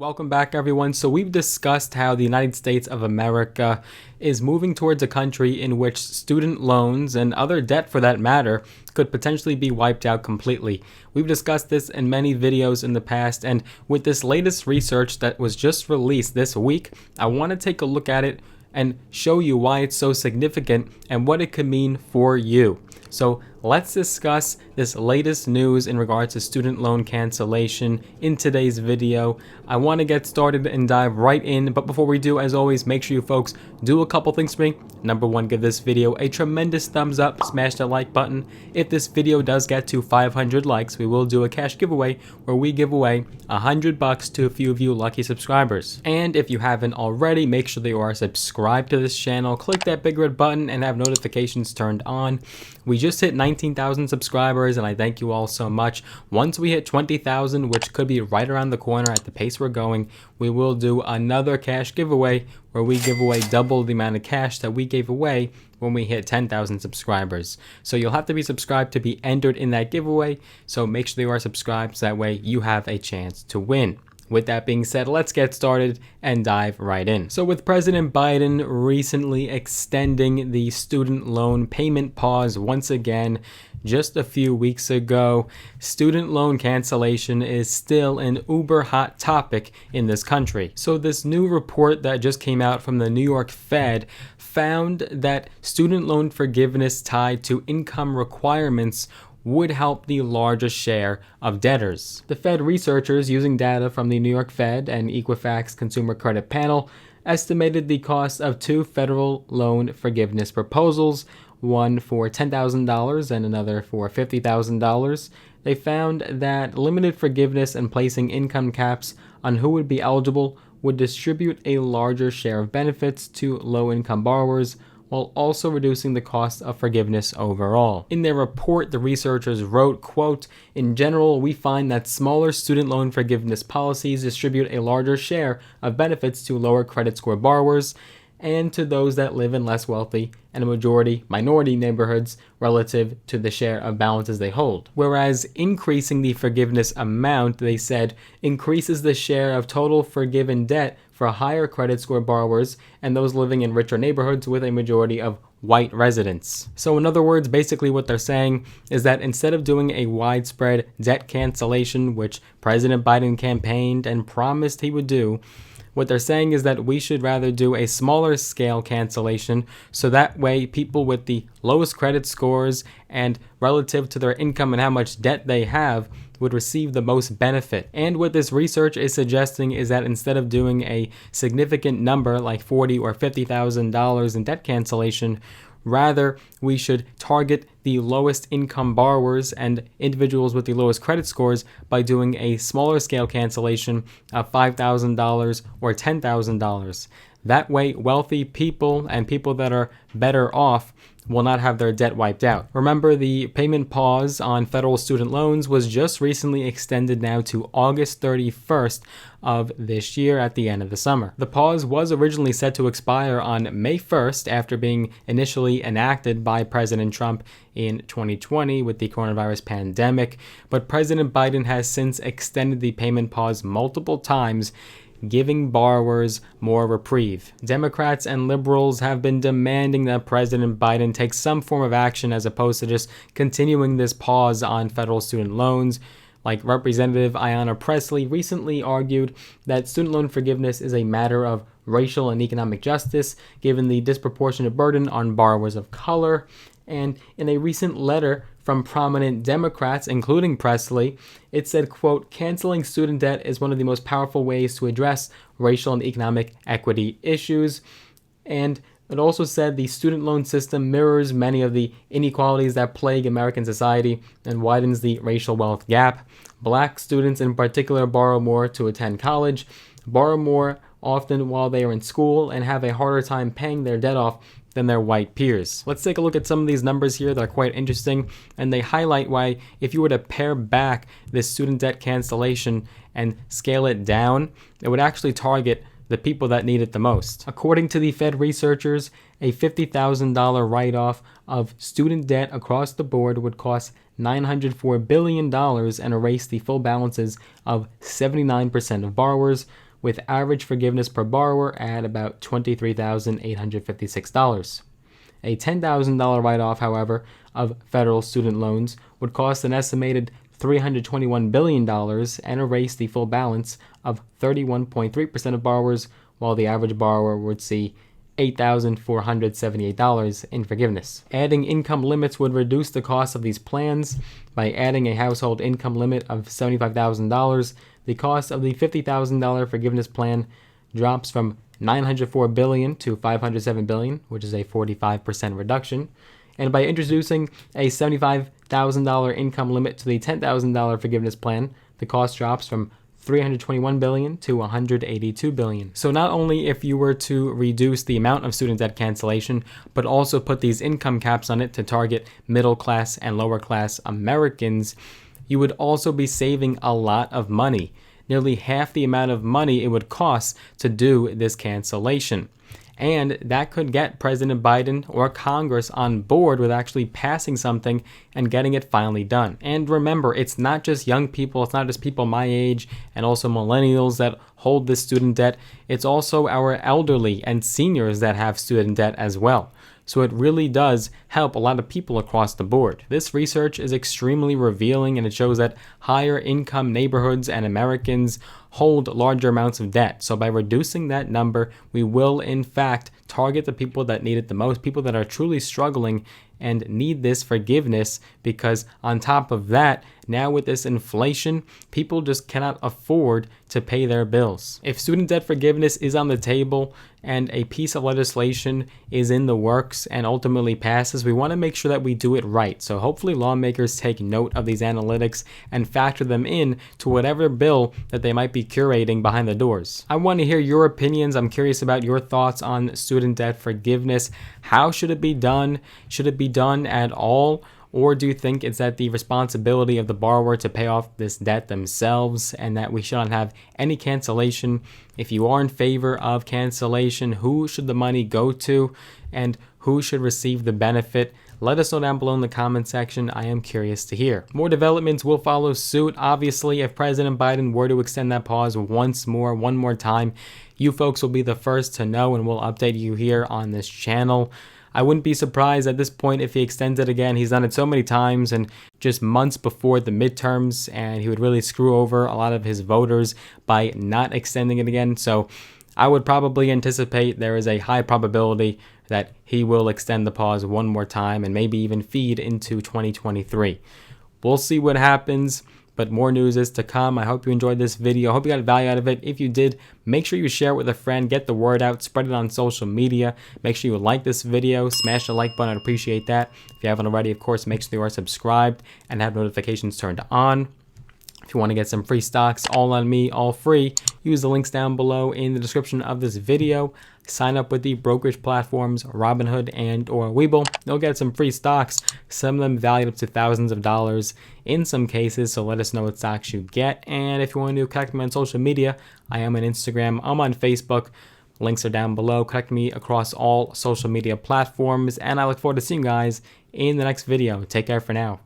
Welcome back, everyone. So we've discussed how the United States of America is moving towards a country in which student loans and other debt for that matter could potentially be wiped out completely. We've discussed this in many videos in the past, and with this latest research that was just released this week, I want to take a look at it and show you why it's so significant and what it could mean for you. So let's discuss this latest news in regards to student loan cancellation in today's video. I want to get started and dive right in, but before we do, as always, make sure you folks do a couple things for me. Number one, give this video a tremendous thumbs up, smash the like button. If this video does get to 500 likes, we will do a cash giveaway where we give away $100 to a few of you lucky subscribers. And if you haven't already, make sure that you are subscribed to this channel, click that big red button and have notifications turned on. We just hit 19,000 subscribers and I thank you all so much. Once we hit 20,000, which could be right around the corner at the pace we're going, we will do another cash giveaway where we give away double the amount of cash that we gave away when we hit 10,000 subscribers. So you'll have to be subscribed to be entered in that giveaway. So make sure you are subscribed so that way you have a chance to win. With that being said, let's get started and dive right in. So with President Biden recently extending the student loan payment pause once again, just a few weeks ago, student loan cancellation is still an uber hot topic in this country. So this new report that just came out from the New York Fed found that student loan forgiveness tied to income requirements would help the largest share of debtors. The Fed researchers, using data from the New York Fed and Equifax Consumer Credit Panel, estimated the cost of two federal loan forgiveness proposals, one for $10,000 and another for $50,000. They found that limited forgiveness and placing income caps on who would be eligible would distribute a larger share of benefits to low-income borrowers, while also reducing the cost of forgiveness overall. In their report, the researchers wrote, quote, "In general, we find that smaller student loan forgiveness policies distribute a larger share of benefits to lower credit score borrowers and to those that live in less wealthy and minority neighborhoods relative to the share of balances they hold. Whereas increasing the forgiveness amount, they said, increases the share of total forgiven debt for higher credit score borrowers and those living in richer neighborhoods with a majority of white residents." So in other words, basically what they're saying is that instead of doing a widespread debt cancellation, which President Biden campaigned and promised he would do, what they're saying is that we should rather do a smaller scale cancellation so that way people with the lowest credit scores and relative to their income and how much debt they have would receive the most benefit. And what this research is suggesting is that instead of doing a significant number like $40,000 or $50,000 in debt cancellation, rather, we should target the lowest income borrowers and individuals with the lowest credit scores by doing a smaller scale cancellation of $5,000 or $10,000. That way, wealthy people and people that are better off will not have their debt wiped out. Remember, the payment pause on federal student loans was just recently extended now to August 31st of this year at the end of the summer. The pause was originally set to expire on May 1st after being initially enacted by President Trump in 2020 with the coronavirus pandemic, but President Biden has since extended the payment pause multiple times, giving borrowers more reprieve. Democrats and liberals have been demanding that President Biden take some form of action as opposed to just continuing this pause on federal student loans. Like Representative Ayanna Pressley recently argued that student loan forgiveness is a matter of racial and economic justice, given the disproportionate burden on borrowers of color. And in a recent letter from prominent Democrats, including Pressley, it said, quote, "Canceling student debt is one of the most powerful ways to address racial and economic equity issues." And it also said the student loan system mirrors many of the inequalities that plague American society and widens the racial wealth gap. Black students in particular borrow more to attend college, borrow more often while they are in school, and have a harder time paying their debt off than their white peers. Let's take a look at some of these numbers here that are quite interesting, and they highlight why if you were to pare back this student debt cancellation and scale it down, it would actually target the people that need it the most. According to the Fed researchers, a $50,000 write-off of student debt across the board would cost $904 billion and erase the full balances of 79% of borrowers, with average forgiveness per borrower at about $23,856. A $10,000 write-off, however, of federal student loans would cost an estimated $321 billion and erase the full balance of 31.3% of borrowers, while the average borrower would see $8,478 in forgiveness. Adding income limits would reduce the cost of these plans. By adding a household income limit of $75,000, the cost of the $50,000 forgiveness plan drops from $904 billion to $507 billion, which is a 45% reduction. And by introducing a $75,000 income limit to the $10,000 forgiveness plan, the cost drops from $321 billion to $182 billion. So not only if you were to reduce the amount of student debt cancellation, but also put these income caps on it to target middle class and lower class Americans, you would also be saving a lot of money. Nearly half the amount of money it would cost to do this cancellation. And that could get President Biden or Congress on board with actually passing something and getting it finally done. And remember, it's not just young people, it's not just people my age and also millennials that hold this student debt. It's also our elderly and seniors that have student debt as well. So it really does help a lot of people across the board. This research is extremely revealing, and it shows that higher income neighborhoods and Americans hold larger amounts of debt. So by reducing that number, we will in fact target the people that need it the most, people that are truly struggling and need this forgiveness, because on top of that, now with this inflation, people just cannot afford to pay their bills. If student debt forgiveness is on the table and a piece of legislation is in the works and ultimately passes, we want to make sure that we do it right. So hopefully lawmakers take note of these analytics and factor them in to whatever bill that they might be curating behind the doors. I want to hear your opinions. I'm curious about your thoughts on student debt forgiveness. How should it be done? Should it be done at all? Or do you think it's at the responsibility of the borrower to pay off this debt themselves and that we shouldn't have any cancellation? If you are in favor of cancellation, who should the money go to and who should receive the benefit? Let us know down below in the comment section. I am curious to hear. More developments will follow suit. Obviously, if President Biden were to extend that pause one more time, you folks will be the first to know, and we'll update you here on this channel. I wouldn't be surprised at this point if he extends it again. He's done it so many times and just months before the midterms, and he would really screw over a lot of his voters by not extending it again. So I would probably anticipate there is a high probability that he will extend the pause one more time and maybe even feed into 2023. We'll see what happens. But more news is to come. I hope you enjoyed this video. I hope you got value out of it. If you did, make sure you share it with a friend. Get the word out. Spread it on social media. Make sure you like this video. Smash the like button. I'd appreciate that. If you haven't already, of course, make sure you are subscribed and have notifications turned on. If you want to get some free stocks, all on me, all free, use the links down below in the description of this video. Sign up with the brokerage platforms Robinhood and or Webull. You'll get some free stocks, some of them valued up to thousands of dollars in some cases, so let us know what stocks you get. And if you want to connect me on social media, I am on Instagram, I'm on Facebook. Links are down below. Connect me across all social media platforms, and I look forward to seeing you guys in the next video. Take care for now.